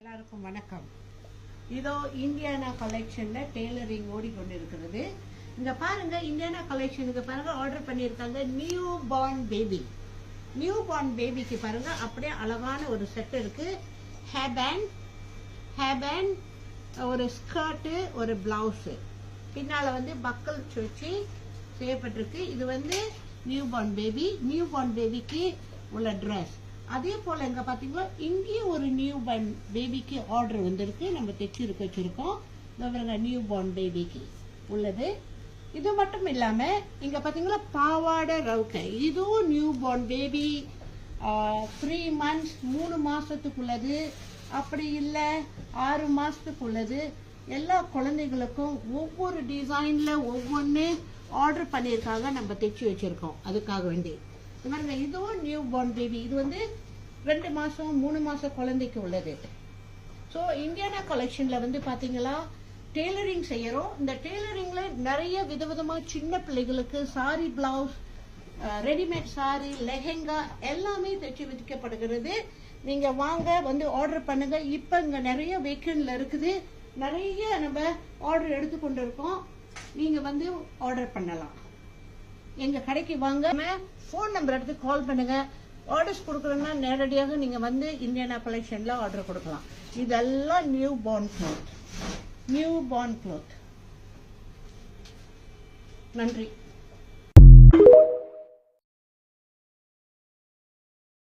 எல்லாருக்கும் வணக்கம். இதோ இந்தியானா கலெக்ஷன்ல டெய்லரிங் ஓடிக்கொண்டிருக்கிறது. இங்க பாருங்க, இந்தியானா கலெக்ஷனுக்கு பாருங்க ஆர்டர் பண்ணியிருக்காங்க new born baby. New born பேபிக்கு பாருங்க அப்படியே அழகான ஒரு செட் இருக்கு. ஹேர் ஒரு ஸ்கர்ட், ஒரு பிளவுஸ், பின்னால பக்கல் வச்சு செய்யப்பட்டிருக்கு. இது நியூ பார்ன் பேபிக்கு உள்ள ட்ரெஸ். அதே போல இங்க பாத்தீங்கன்னா இங்கேயும் ஒரு நியூ பார்ன் பேபிக்கு ஆர்டர் வந்திருக்கு. நம்ம தைச்சு வச்சிருக்கோம். நியூ பார்ன் பேபிக்கு உள்ளது. இது மட்டும் இல்லாம இங்க பாத்தீங்கன்னா பாவாடை ரவுக்கை, இதுவும் நியூ பார்ன் பேபி 3 months 3 மாசத்துக்குள்ளது, அப்படி இல்லை 6 மாசத்துக்குள்ளது. எல்லா குழந்தைகளுக்கும் ஒவ்வொரு டிசைன்ல ஒவ்வொன்று ஆர்டர் பண்ணியிருக்காங்க. நம்ம தைச்சு வச்சிருக்கோம் அதுக்காக வேண்டி. இதுவும் நியூ பார்ன் பேபி. இது 2 மாசம் 3 மாசம் குழந்தைக்கு உள்ளது. ஸோ இந்தியானா கலெக்ஷன்ல பாத்தீங்களா டெய்லரிங் செய்யறோம். இந்த டெய்லரிங்ல நிறைய விதவிதமா சின்ன பிள்ளைகளுக்கு sorry, blouse, readymade sorry, lehenga எல்லாமே தைச்சு விற்கப்படுகிறது. நீங்க வாங்க ஆர்டர் பண்ணுங்க. இப்ப இங்க நிறைய வேக்கன்ட்ல இருக்குது. நிறைய நம்ம ஆர்டர் எடுத்துக்கொண்டு இருக்கோம். நீங்க ஆர்டர் பண்ணலாம். எங்க கடைக்கு வாங்க. ஃபோன் நம்பர் எடுத்து கால் பண்ணுங்க. ஆர்டர்ஸ் கொடுக்கறதுனா நேரடியாக நீங்க இந்தியானா கலெக்ஷன்ல ஆர்டர் கொடுக்கலாம். இதெல்லாம் நியூ பார்ன் கிளாத். நன்றி.